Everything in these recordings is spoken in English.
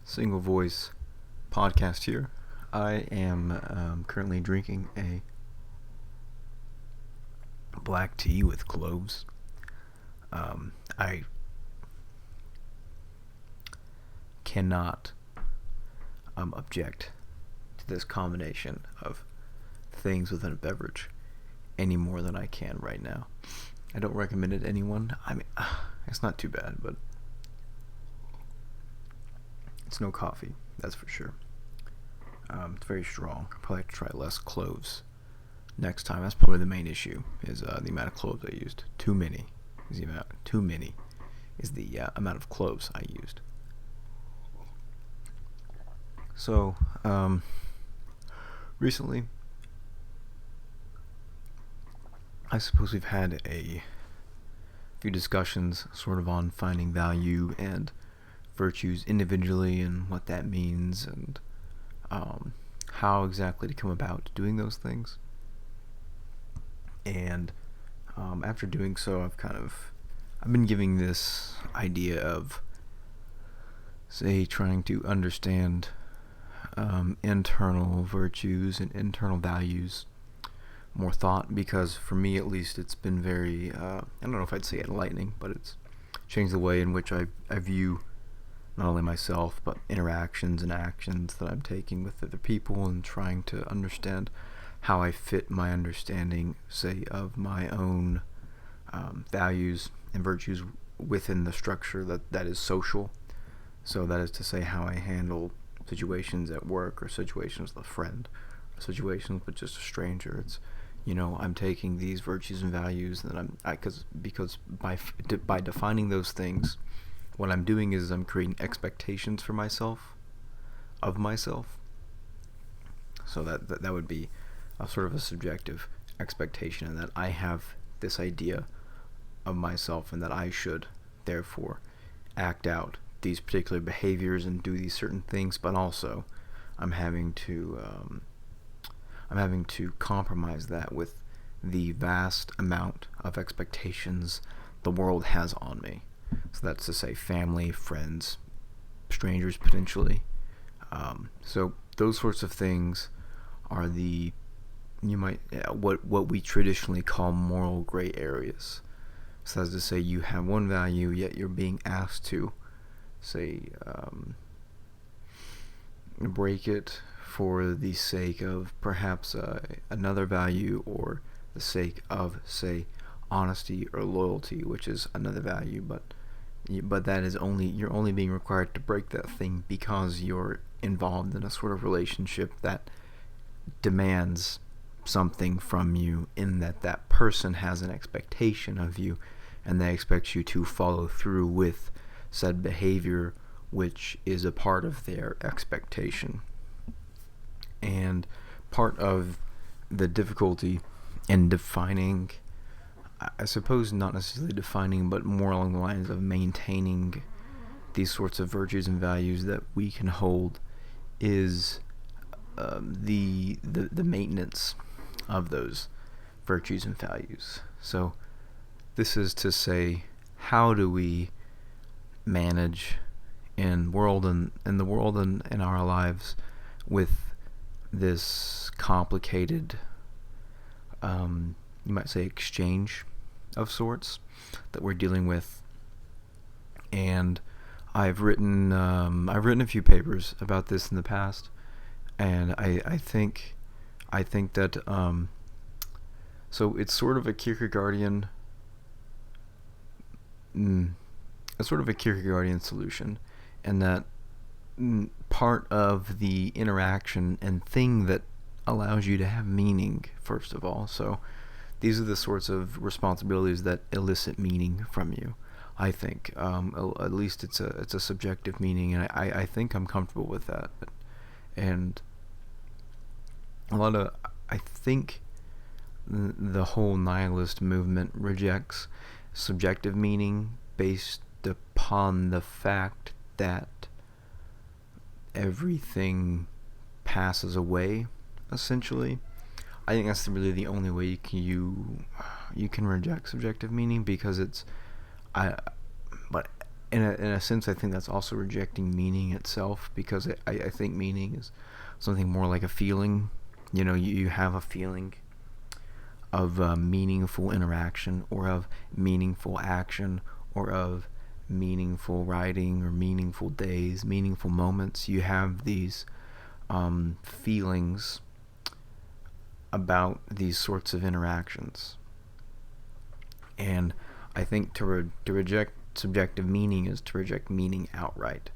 Single voice podcast here. I am currently drinking a black tea with cloves. I cannot object to this combination of things within a beverage any more than I can right now. I don't recommend it to anyone. I mean, it's not too bad, but it's no coffee, that's for sure. It's very strong. I'll probably have to try less cloves next time. That's probably the main issue, is the amount of cloves I used. Too many is the amount of cloves I used. So, recently, I suppose we've had a few discussions sort of on finding value and virtues individually and what that means and how exactly to come about doing those things. And after doing so, I've been giving this idea of, say, trying to understand internal virtues and internal values more thought, because for me at least it's been very, I don't know if I'd say enlightening, but it's changed the way in which I view not only myself, but interactions and actions that I'm taking with other people, and trying to understand how I fit my understanding, say, of my own values and virtues within the structure that is social. So that is to say, how I handle situations at work, or situations with a friend, or situations with just a stranger. It's, I'm taking these virtues and values, and because by defining those things, what I'm doing is I'm creating expectations for myself, of myself. So that would be a sort of a subjective expectation, and that I have this idea of myself, and that I should therefore act out these particular behaviors and do these certain things. But also, I'm having to compromise that with the vast amount of expectations the world has on me. So that's to say, family, friends, strangers potentially. So those sorts of things are what we traditionally call moral gray areas. So that's to say, you have one value, yet you're being asked to, say, break it for the sake of perhaps another value, or the sake of, say, honesty or loyalty, which is another value, but that is you're only being required to break that thing because you're involved in a sort of relationship that demands something from you, in that person has an expectation of you, and they expect you to follow through with said behavior, which is a part of their expectation. And part of the difficulty in defining, I suppose not necessarily defining, but more along the lines of maintaining these sorts of virtues and values that we can hold, is the maintenance of those virtues and values. So this is to say, how do we manage in the world and in our lives with this complicated, you might say, exchange of sorts that we're dealing with. And I've written a few papers about this in the past, and I think that so it's sort of a Kierkegaardian solution, and that part of the interaction and thing that allows you to have meaning, first of all. So these are the sorts of responsibilities that elicit meaning from you, I think. At least it's a subjective meaning, and I think I'm comfortable with that. And I think the whole nihilist movement rejects subjective meaning based upon the fact that everything passes away, essentially. I think that's really the only way you can reject subjective meaning, because but in a sense, I think that's also rejecting meaning itself, because I think meaning is something more like a feeling. You have a feeling of meaningful interaction, or of meaningful action, or of meaningful writing, or meaningful days, meaningful moments. You have these feelings about these sorts of interactions. And I think to reject subjective meaning is to reject meaning outright.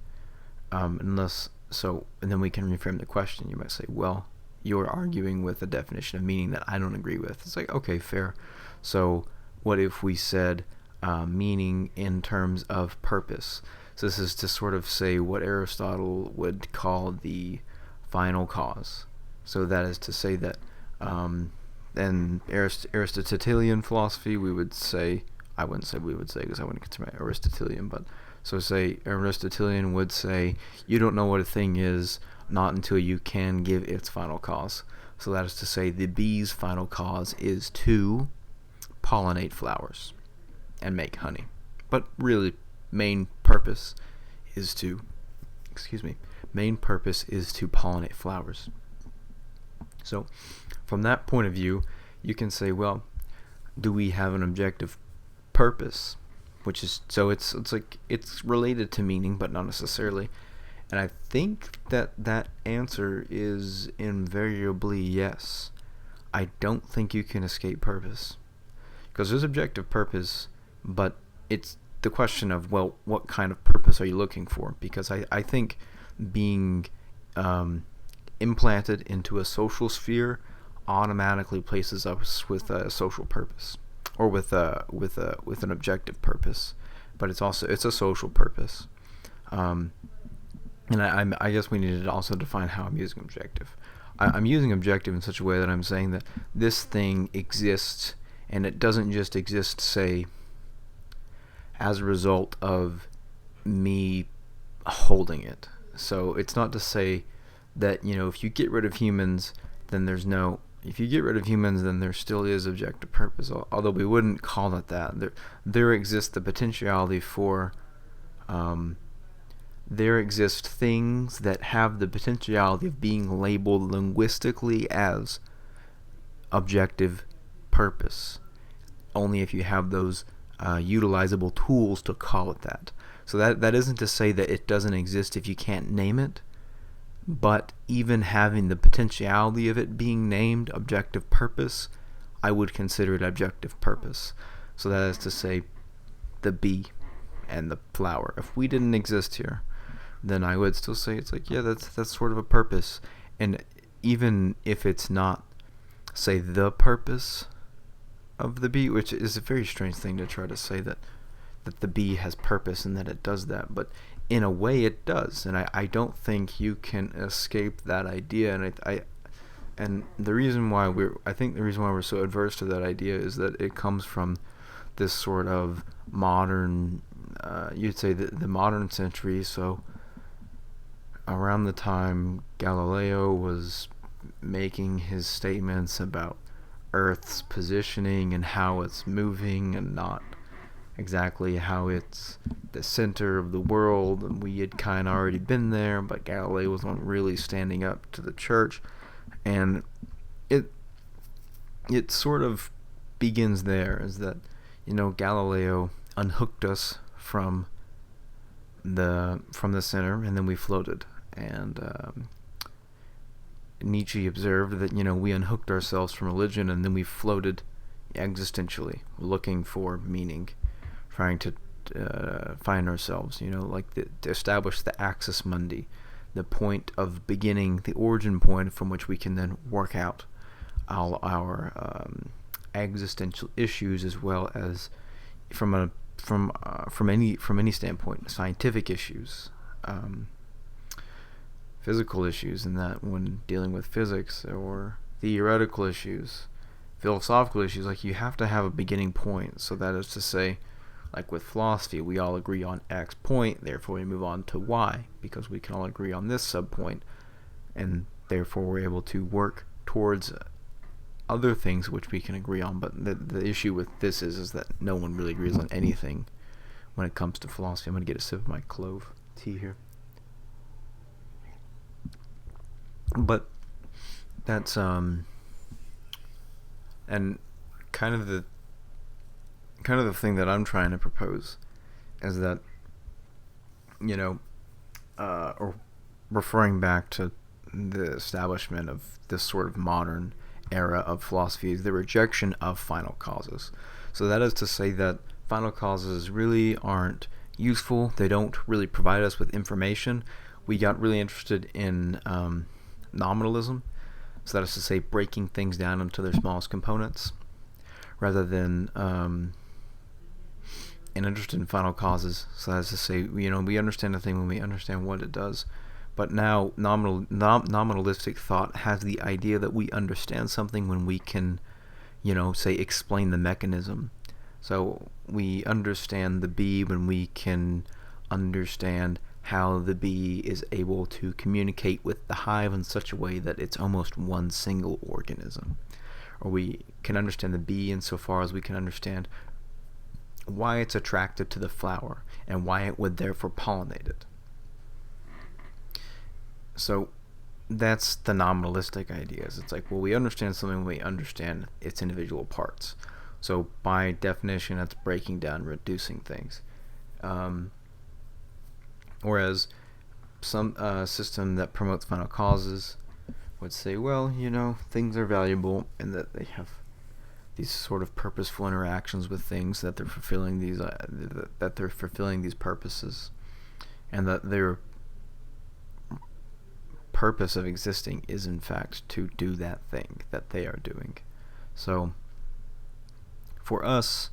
And then we can reframe the question. You might say, well, you're arguing with a definition of meaning that I don't agree with. It's like, okay, fair. So what if we said meaning in terms of purpose? So this is to sort of say what Aristotle would call the final cause. So that is to say that in Aristotelian philosophy, we would say, I wouldn't say we would say because I wouldn't consider myself Aristotelian, but so say Aristotelian would say, you don't know what a thing is not until you can give its final cause. So that is to say, the bee's final cause is to pollinate flowers and make honey. But really, main purpose is to pollinate flowers. So from that point of view, you can say, well, do we have an objective purpose? Which is, so it's like it's related to meaning, but not necessarily. And I think that answer is invariably yes. I don't think you can escape purpose, because there's objective purpose, but it's the question of, well, what kind of purpose are you looking for? Because I think being implanted into a social sphere automatically places us with a social purpose, or with an objective purpose, but it's a social purpose. And I guess we need to also define how I'm using objective. I'm using objective in such a way that I'm saying that this thing exists, and it doesn't just exist, say, as a result of me holding it. So it's not to say that, if you get rid of humans, then there still is objective purpose, although we wouldn't call it that. There exists the potentiality for there exist things that have the potentiality of being labeled linguistically as objective purpose, only if you have those utilizable tools to call it that. So that isn't to say that it doesn't exist if you can't name it, but even having the potentiality of it being named objective purpose, I would consider it objective purpose. So that is to say, the bee and the flower. If we didn't exist here, then I would still say it's like, yeah, that's sort of a purpose. And even if it's not, say, the purpose of the bee, which is a very strange thing to try to say that the bee has purpose and that it does that, but in a way it does, and I don't think you can escape that idea. And the reason why we're so adverse to that idea is that it comes from this sort of modern, you'd say the modern century. So around the time Galileo was making his statements about Earth's positioning and how it's moving and not exactly how it's the center of the world, and we had kind of already been there, but Galileo was not really standing up to the church, and it sort of begins there, is that Galileo unhooked us from the center, and then we floated. And Nietzsche observed that we unhooked ourselves from religion, and then we floated existentially, looking for meaning, trying to find ourselves, to establish the axis mundi, the point of beginning, the origin point from which we can then work out our existential issues, as well as from any standpoint, scientific issues, physical issues, in that when dealing with physics, or theoretical issues, philosophical issues, like, you have to have a beginning point. So that is to say, like with philosophy, we all agree on X point, therefore we move on to Y, because we can all agree on this subpoint, and therefore we're able to work towards other things which we can agree on. But the issue with this is that no one really agrees on anything when it comes to philosophy. I'm going to get a sip of my clove tea here. But that's and kind of the thing that I'm trying to propose is that, or referring back to the establishment of this sort of modern era of philosophy, is the rejection of final causes. So that is to say that final causes really aren't useful. They don't really provide us with information. We got really interested in nominalism. So that is to say, breaking things down into their smallest components, rather than and interested in final causes. So that is to say, we understand a thing when we understand what it does. But now, nominalistic thought has the idea that we understand something when we can, say, explain the mechanism. So we understand the bee when we can understand how the bee is able to communicate with the hive in such a way that it's almost one single organism. Or we can understand the bee insofar as we can understand why it's attracted to the flower and why it would therefore pollinate it. So that's the nominalistic ideas. It's like, well, we understand something when we understand its individual parts. So by definition, that's breaking down, reducing things. Whereas some system that promotes final causes would say, well, things are valuable and that they have these sort of purposeful interactions with things, that they're fulfilling these purposes, and that their purpose of existing is in fact to do that thing that they are doing. So for us,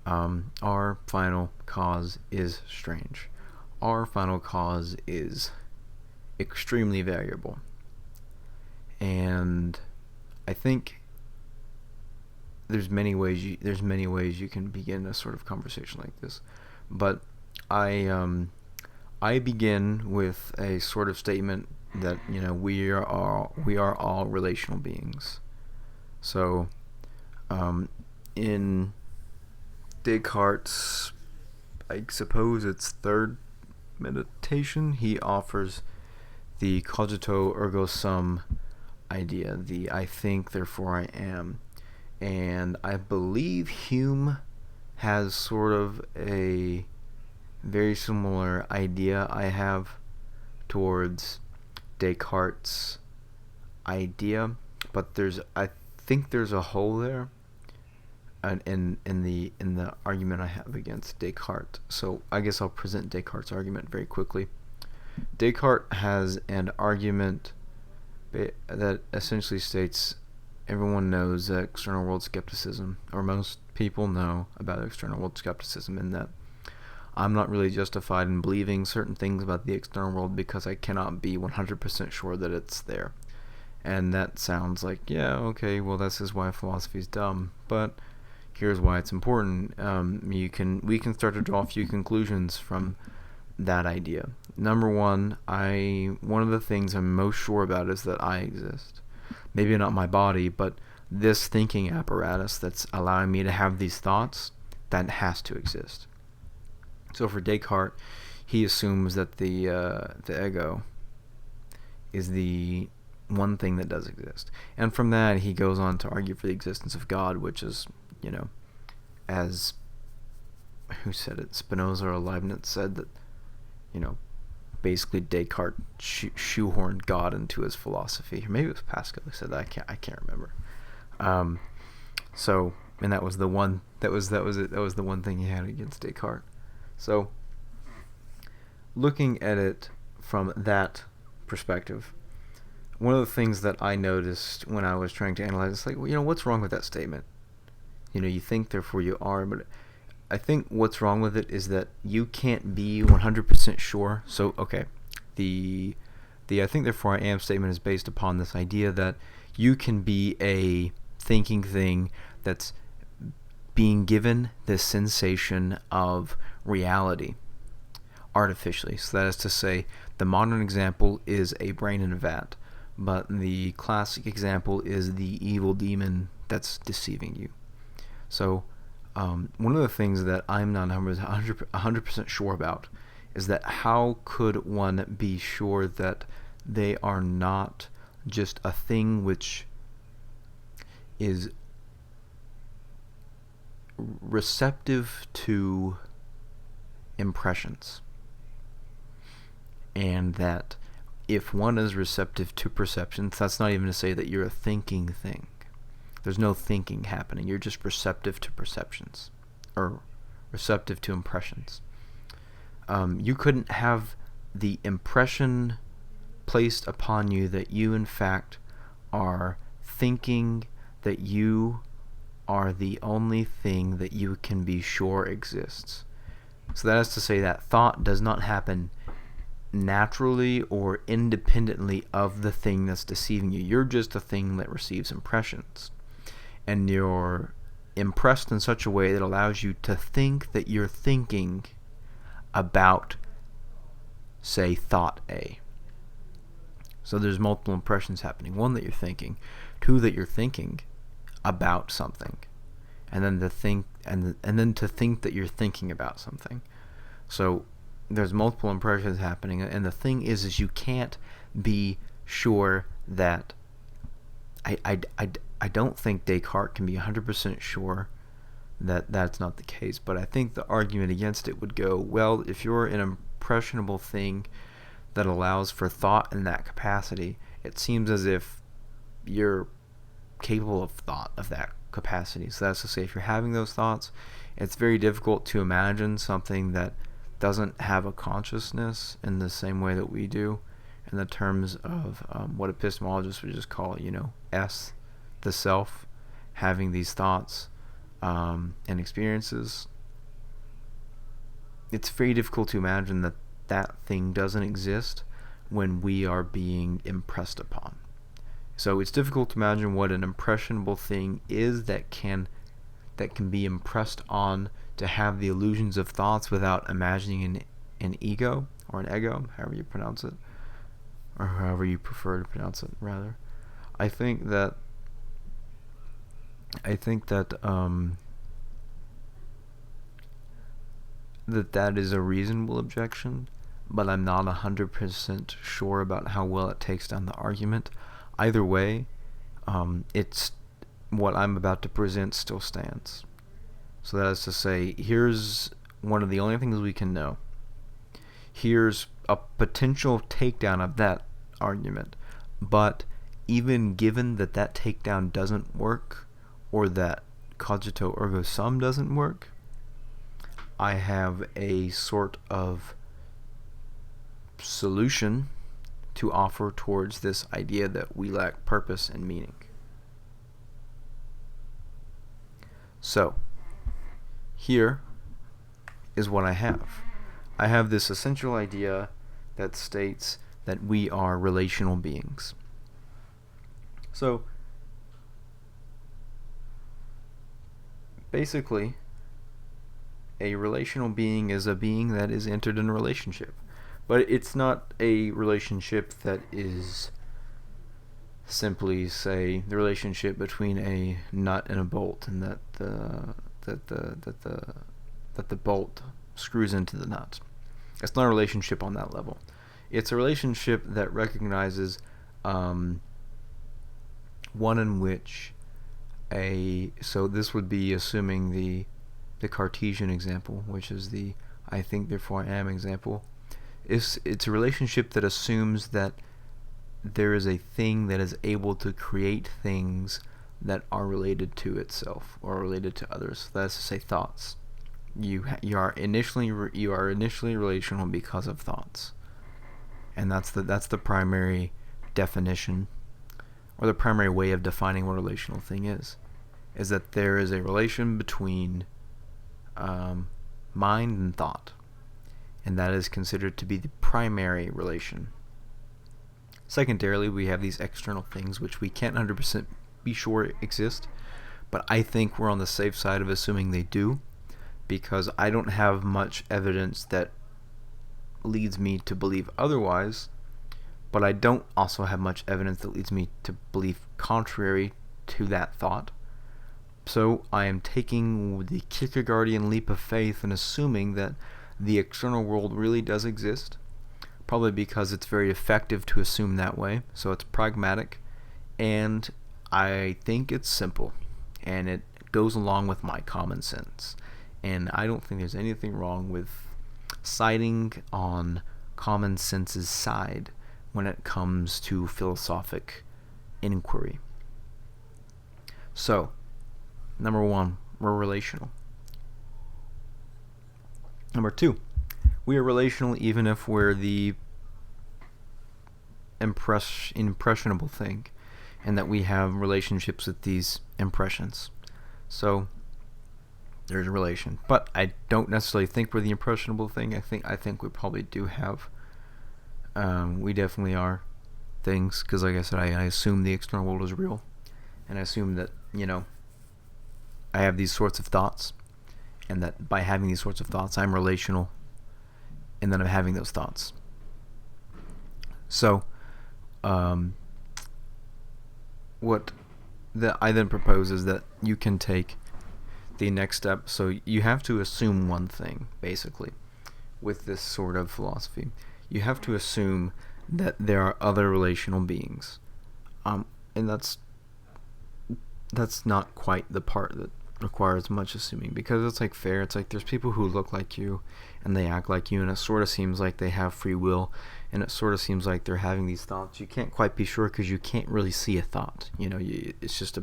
our final cause is strange. Our final cause is extremely variable. And I think there's many ways you can begin a sort of conversation like this. But I begin with a sort of statement that we are all relational beings. So in Descartes', I suppose it's third meditation, he offers the cogito ergo sum idea, the I think therefore I am. And I believe Hume has sort of a very similar idea I have towards Descartes' idea, but I think there's a hole there in the argument I have against Descartes. So I guess I'll present Descartes' argument very quickly. Descartes has an argument that essentially states everyone knows external world skepticism, or most people know about external world skepticism, in that I'm not really justified in believing certain things about the external world because I cannot be 100% sure that it's there. And that sounds like, yeah, okay, well, this is why philosophy is dumb, but here's why it's important. We can start to draw a few conclusions from that idea. Number one of the things I'm most sure about is that I exist. Maybe not my body, but this thinking apparatus that's allowing me to have these thoughts, that has to exist. So for Descartes, he assumes that the ego is the one thing that does exist. And from that, he goes on to argue for the existence of God, which is, as, who said it? Spinoza or Leibniz said that, basically Descartes shoehorned God into his philosophy. Or maybe it was Pascal who said that. I can't remember. So, and that was the one thing he had against Descartes. So, looking at it from that perspective, one of the things that I noticed when I was trying to analyze, it's like, what's wrong with that statement? You think, therefore you are, but I think what's wrong with it is that you can't be 100% sure. So, okay, the I think, therefore I am statement is based upon this idea that you can be a thinking thing that's being given the sensation of reality artificially. So that is to say, the modern example is a brain in a vat, but the classic example is the evil demon that's deceiving you. So One of the things that I'm not 100% sure about is that how could one be sure that they are not just a thing which is receptive to impressions, and that if one is receptive to perceptions, that's not even to say that you're a thinking thing. There's no thinking happening. You're just receptive to perceptions, or receptive to impressions. You couldn't have the impression placed upon you that you in fact are thinking that you are the only thing that you can be sure exists. So that is to say that thought does not happen naturally or independently of the thing that's deceiving you. You're just a thing that receives impressions. And you're impressed in such a way that allows you to think that you're thinking about, say, thought A. So there's multiple impressions happening. One, that you're thinking. Two, that you're thinking about something. And then to think that you're thinking about something. So there's multiple impressions happening, and the thing is you can't be sure that I don't think Descartes can be 100% sure that that's not the case, but I think the argument against it would go, well, if you're an impressionable thing that allows for thought in that capacity, it seems as if you're capable of thought of that capacity. So that's to say, if you're having those thoughts, it's very difficult to imagine something that doesn't have a consciousness in the same way that we do, in the terms of what epistemologists would just call, S, the self, having these thoughts and experiences. It's very difficult to imagine that that thing doesn't exist when we are being impressed upon. So it's difficult to imagine what an impressionable thing is that can be impressed on to have the illusions of thoughts without imagining an ego, or an ego, however you pronounce it, or however you prefer to pronounce it, rather. I think that that is a reasonable objection, but I'm not 100% sure about how well it takes down the argument. Either way, it's what I'm about to present still stands. So that is to say, here's one of the only things we can know. Here's a potential takedown of that argument, but even given that takedown doesn't work, or that cogito ergo sum doesn't work, I have a sort of solution to offer towards this idea that we lack purpose and meaning. So, here is what I have. I have this essential idea that states that we are relational beings. So, basically, a relational being is a being that is entered in a relationship. But it's not a relationship that is simply, say, the relationship between a nut and a bolt, and that the bolt screws into the nut. It's not a relationship on that level. It's a relationship that recognizes one in which so this would be assuming the Cartesian example, which is the I think therefore I am example. It's a relationship that assumes that there is a thing that is able to create things that are related to itself or related to others. That's to say, thoughts. You are initially relational because of thoughts, and that's the primary definition, or the primary way of defining what a relational thing is that there is a relation between mind and thought, and that is considered to be the primary relation. Secondarily, we have these external things which we can't 100% be sure exist, but I think we're on the safe side of assuming they do, because I don't have much evidence that leads me to believe otherwise, but I don't also have much evidence that leads me to believe contrary to that thought. So I am taking the Kierkegaardian leap of faith and assuming that the external world really does exist, probably because it's very effective to assume that way. So it's pragmatic, and I think it's simple, and it goes along with my common sense. And I don't think there's anything wrong with siding on common sense's side when it comes to philosophic inquiry. So, number one, we're relational. Number two, we are relational even if we're the impressionable thing, and that we have relationships with these impressions. So there's a relation, but I don't necessarily think we're the impressionable thing. I think we probably do have. We definitely are things, because like I said, I assume the external world is real, and I assume that I have these sorts of thoughts, and that by having these sorts of thoughts, I'm relational, and then I'm having those thoughts. So, what I then propose is that you can take the next step. So you have to assume one thing, basically, with this sort of philosophy. You have to assume that there are other relational beings, and that's not quite the part that requires much assuming, because it's like fair. It's like there's people who look like you and they act like you, and it sort of seems like they have free will, and it sort of seems like they're having these thoughts. You can't quite be sure because you can't really see a thought. It's just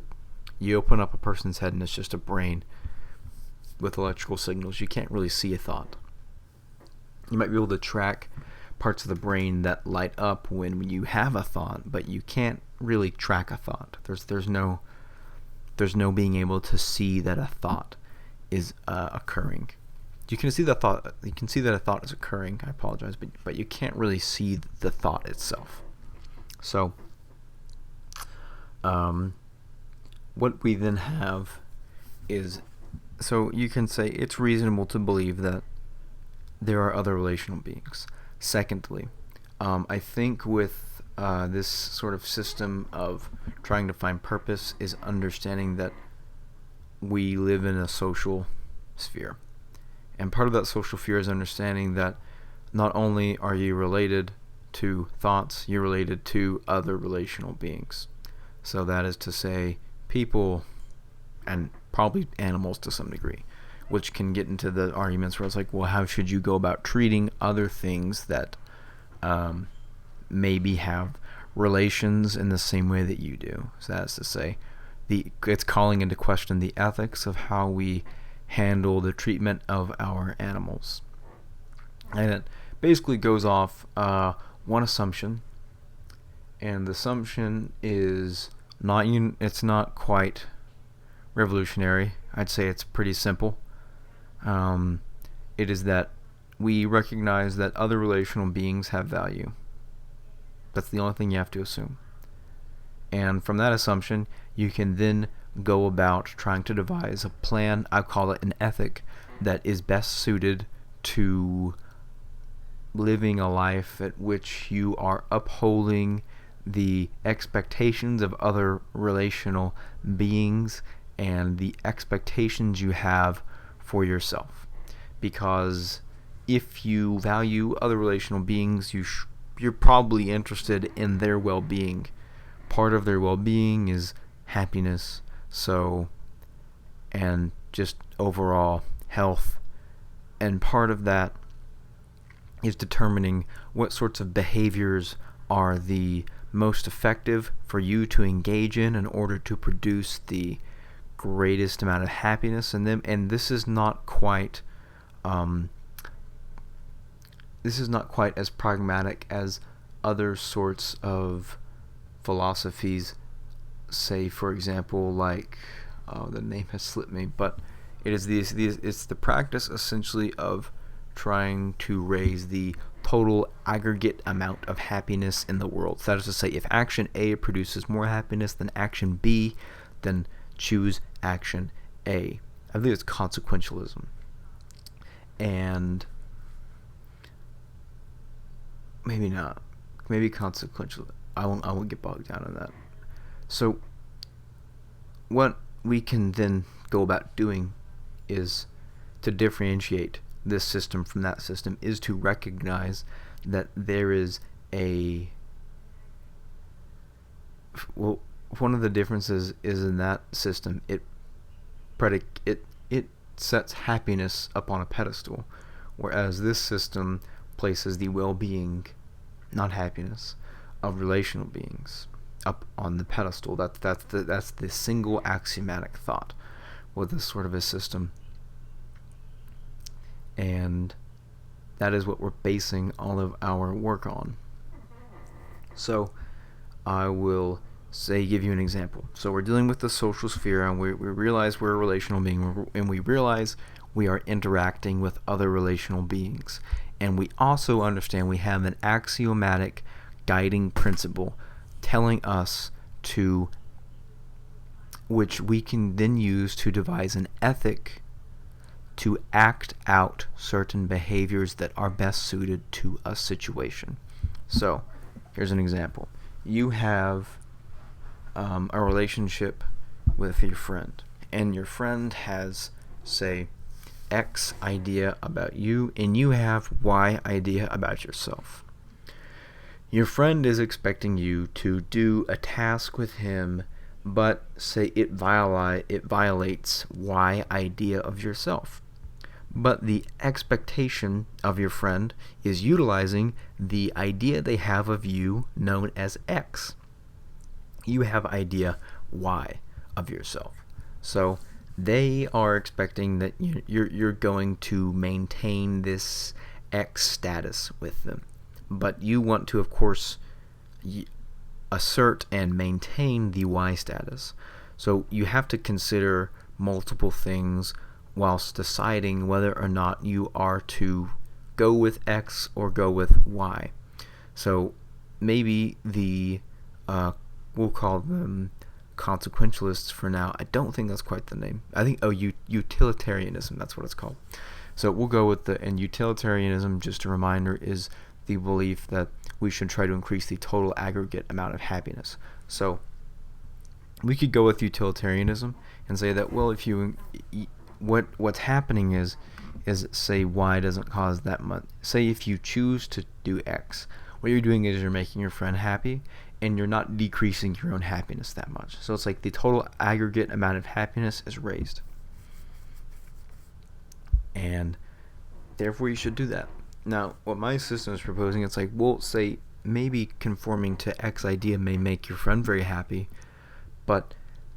you open up a person's head and it's just a brain with electrical signals. You can't really see a thought. You might be able to track parts of the brain that light up when you have a thought, but you can't really track a thought. There's no being able to see that a thought is occurring. You can see the thought. You can see that a thought is occurring. I apologize, but you can't really see the thought itself. So, what we then have is, so you can say it's reasonable to believe that there are other relational beings. Secondly, I think with this sort of system of trying to find purpose is understanding that we live in a social sphere. And part of that social sphere is understanding that not only are you related to thoughts, you're related to other relational beings. So that is to say, people and probably animals to some degree, which can get into the arguments where it's like, well, how should you go about treating other things that maybe have relations in the same way that you do? So that's to say, it's calling into question the ethics of how we handle the treatment of our animals. And it basically goes off one assumption, and the assumption is it's not quite revolutionary. I'd say it's pretty simple. It is that we recognize that other relational beings have value. That's the only thing you have to assume. And from that assumption, you can then go about trying to devise a plan, I call it an ethic, that is best suited to living a life at which you are upholding the expectations of other relational beings and the expectations you have for yourself. Because if you value other relational beings, you're probably interested in their well-being. Part of their well-being is happiness, and just overall health. And part of that is determining what sorts of behaviors are the most effective for you to engage in order to produce the greatest amount of happiness in them. And this is not quite as pragmatic as other sorts of philosophies, say, for example, like the name has slipped me, but it's the practice essentially of trying to raise the total aggregate amount of happiness in the world. So that is to say, if action A produces more happiness than action B, then choose action A. I believe it's consequentialism. And maybe not. Maybe consequential. I won't get bogged down in that. So what we can then go about doing is to differentiate this system from that system, is to recognize that there is one of the differences is in that system it sets happiness upon a pedestal, whereas this system places the well-being, not happiness, of relational beings up on the pedestal. That's the single axiomatic thought with this sort of a system, and that is what we're basing all of our work on. So I will give you an example. So we're dealing with the social sphere, and we realize we're a relational being, and we realize we are interacting with other relational beings. And we also understand we have an axiomatic guiding principle telling us which we can then use to devise an ethic to act out certain behaviors that are best suited to a situation. So here's an example. You have a relationship with your friend, and your friend has, say, X idea about you, and you have Y idea about yourself. Your friend is expecting you to do a task with him, but say it violates Y idea of yourself. But the expectation of your friend is utilizing the idea they have of you known as X. You have idea Y of yourself. So they are expecting that you're going to maintain this X status with them. But you want to, of course, assert and maintain the Y status. So you have to consider multiple things whilst deciding whether or not you are to go with X or go with Y. So maybe we'll call them consequentialists for now. I don't think that's quite the name. I think, utilitarianism, that's what it's called. So we'll go with and utilitarianism, just a reminder, is the belief that we should try to increase the total aggregate amount of happiness. So we could go with utilitarianism and say that, well, if you what's happening is say Y doesn't cause that much. Say if you choose to do X, what you're doing is you're making your friend happy, and you're not decreasing your own happiness that much. So it's like the total aggregate amount of happiness is raised, and therefore you should do that. Now, what my system is proposing, it's like, well, say maybe conforming to X idea may make your friend very happy, but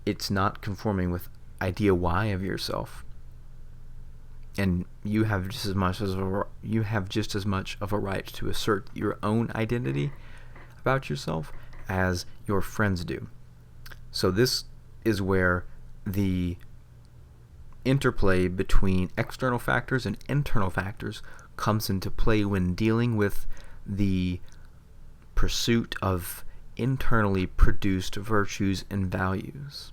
it's not conforming with idea Y of yourself. And you have just as much of a right to assert your own identity about yourself as your friends do. So this is where the interplay between external factors and internal factors comes into play when dealing with the pursuit of internally produced virtues and values.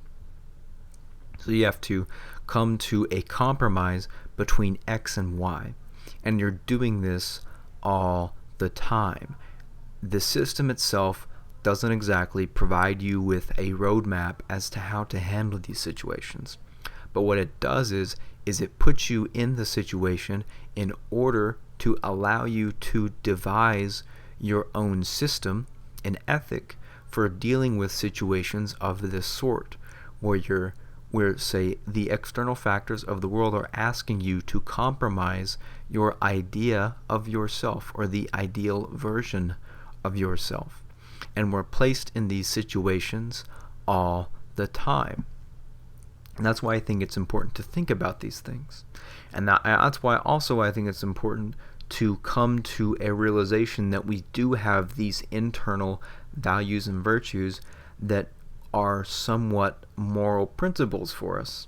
So you have to come to a compromise between X and Y, and you're doing this all the time. The system itself doesn't exactly provide you with a roadmap as to how to handle these situations. But what it does is it puts you in the situation in order to allow you to devise your own system and ethic for dealing with situations of this sort, where say the external factors of the world are asking you to compromise your idea of yourself or the ideal version of yourself. And we're placed in these situations all the time. And that's why I think it's important to think about these things. And that's why also I think it's important to come to a realization that we do have these internal values and virtues that are somewhat moral principles for us.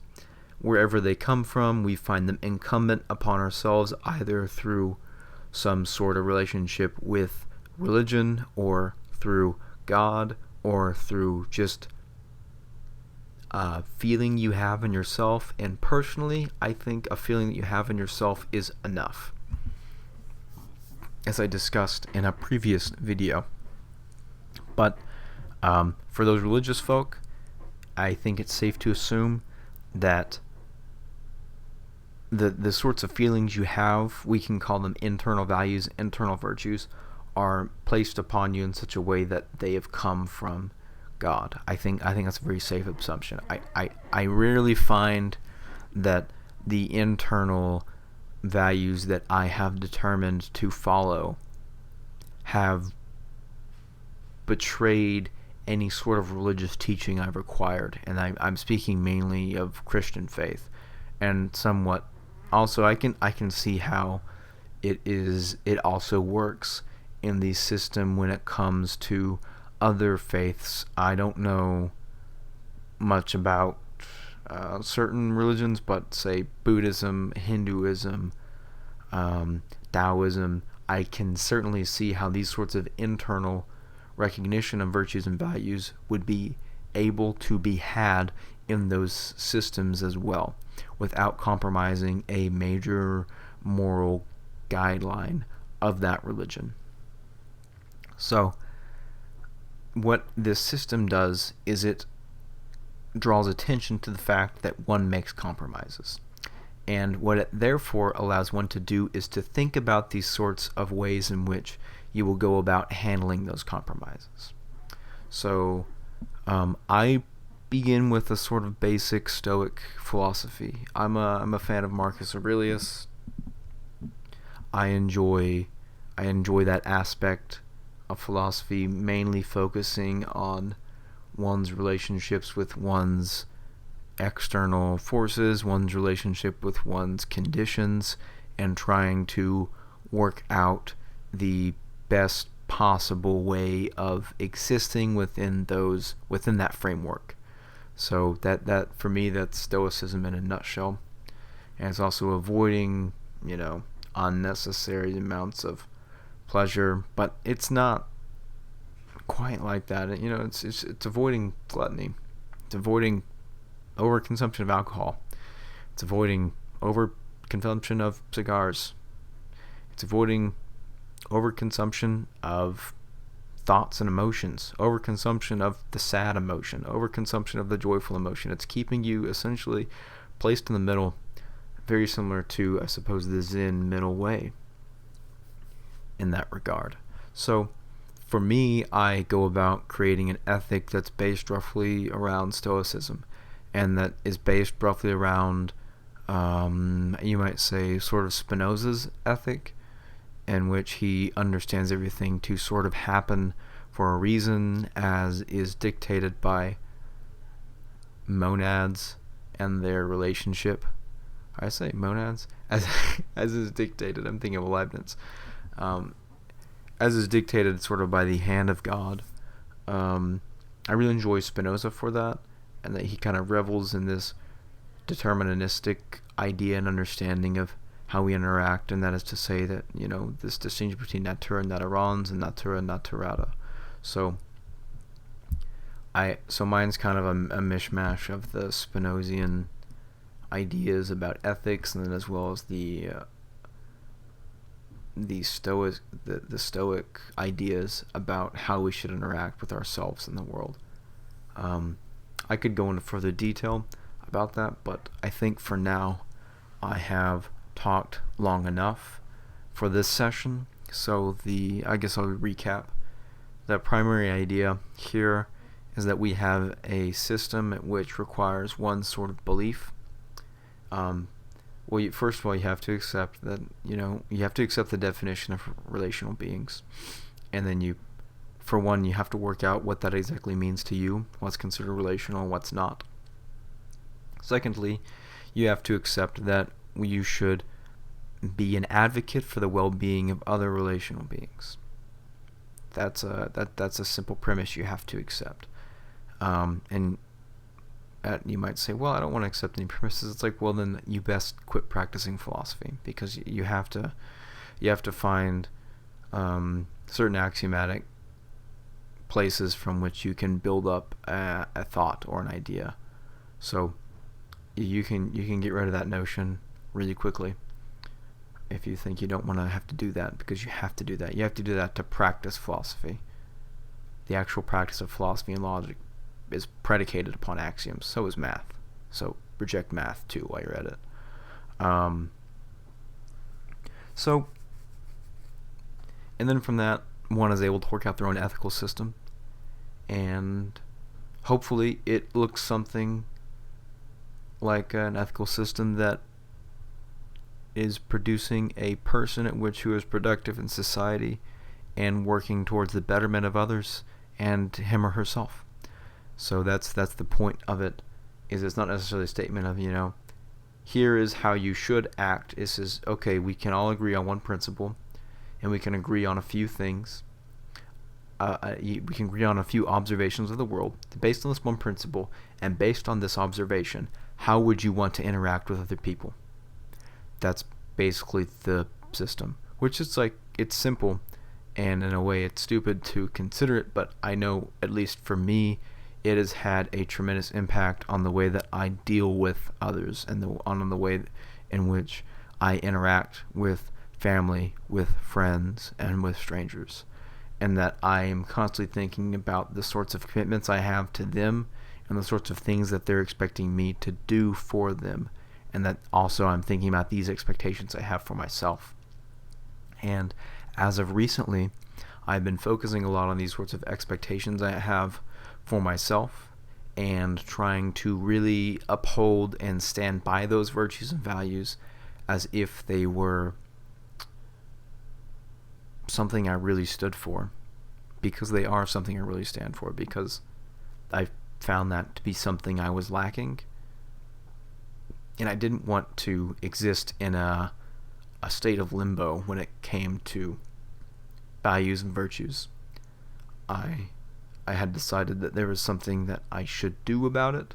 Wherever they come from, we find them incumbent upon ourselves, either through some sort of relationship with religion or through God or through just a feeling you have in yourself. And personally, I think a feeling that you have in yourself is enough, as I discussed in a previous video. But for those religious folk, I think it's safe to assume that the sorts of feelings you have, we can call them internal values, internal virtues, are placed upon you in such a way that they have come from God. I think that's a very safe assumption. I rarely find that the internal values that I have determined to follow have betrayed any sort of religious teaching I've required, and I'm speaking mainly of Christian faith, and somewhat also I can see how it also works in the system when it comes to other faiths. I don't know much about certain religions, but say Buddhism, Hinduism, Taoism, I can certainly see how these sorts of internal recognition of virtues and values would be able to be had in those systems as well, without compromising a major moral guideline of that religion. So, what this system does is it draws attention to the fact that one makes compromises. And what it therefore allows one to do is to think about these sorts of ways in which you will go about handling those compromises. So, I begin with a sort of basic Stoic philosophy. I'm a fan of Marcus Aurelius. I enjoy that aspect of philosophy, mainly focusing on one's relationships with one's external forces, one's relationship with one's conditions, and trying to work out the best possible way of existing within that framework. So that for me, that's Stoicism in a nutshell. And it's also avoiding, unnecessary amounts of pleasure, but it's not quite like that. It's avoiding gluttony. It's avoiding overconsumption of alcohol. It's avoiding overconsumption of cigars. It's avoiding overconsumption of thoughts and emotions, overconsumption of the sad emotion, overconsumption of the joyful emotion. It's keeping you essentially placed in the middle, very similar to, I suppose, the Zen middle way in that regard. So, for me, I go about creating an ethic that's based roughly around Stoicism, and that is based roughly around, you might say, sort of Spinoza's ethic, in which he understands everything to sort of happen for a reason, as is dictated by monads and their relationship. I say monads as is dictated. I'm thinking of Leibniz. As is dictated sort of by the hand of God. I really enjoy Spinoza for that, and that he kind of revels in this deterministic idea and understanding of how we interact, and that is to say that, this distinction between natura naturans and natura naturata. So mine's kind of a mishmash of the Spinozian ideas about ethics, and then as well as the Stoic ideas about how we should interact with ourselves in the world. I could go into further detail about that, but I think for now I have talked long enough for this session. So I guess I'll recap. The primary idea here is that we have a system which requires one sort of belief. First of all, you have to accept that, you have to accept the definition of relational beings. And then you have to work out what that exactly means to you, what's considered relational and what's not. Secondly, you have to accept that you should be an advocate for the well-being of other relational beings. That's a simple premise you have to accept. And you might say, well, I don't want to accept any premises. It's like, well, then you best quit practicing philosophy, because you have to find certain axiomatic places from which you can build up a thought or an idea. So you can get rid of that notion really quickly if you think you don't want to have to do that, because you have to do that. You have to do that to practice philosophy. The actual practice of philosophy and logic is predicated upon axioms. So is math. So reject math too while you're at it. So, and then from that, one is able to work out their own ethical system, and hopefully it looks something like an ethical system that is producing a person at which who is productive in society and working towards the betterment of others and him or herself. So that's the point of it. Is it's not necessarily a statement of, here is how you should act. This is, okay, we can all agree on one principle, and we can agree on a few things. We can agree on a few observations of the world. Based on this one principle, and based on this observation, how would you want to interact with other people? That's basically the system. Which is like, it's simple, and in a way it's stupid to consider it, but I know, at least for me, it has had a tremendous impact on the way that I deal with others and on the way in which I interact with family, with friends, and with strangers. And that I am constantly thinking about the sorts of commitments I have to them and the sorts of things that they're expecting me to do for them. And that also I'm thinking about these expectations I have for myself. And as of recently, I've been focusing a lot on these sorts of expectations I have for myself and trying to really uphold and stand by those virtues and values as if they were something I really stood for, because they are something I really stand for, because I found that to be something I was lacking, and I didn't want to exist in a state of limbo when it came to values and virtues. I had decided that there was something that I should do about it,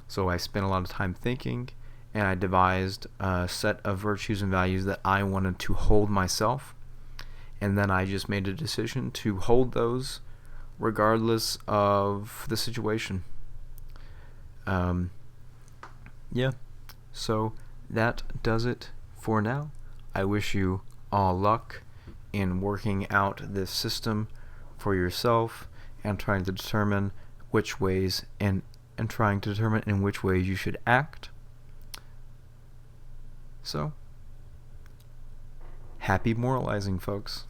so I spent a lot of time thinking, and I devised a set of virtues and values that I wanted to hold myself, and then I just made a decision to hold those regardless of the situation. Yeah, so that does it for now. I wish you all luck in working out this system for yourself and trying to determine which ways and trying to determine in which ways you should act. So, happy moralizing, folks.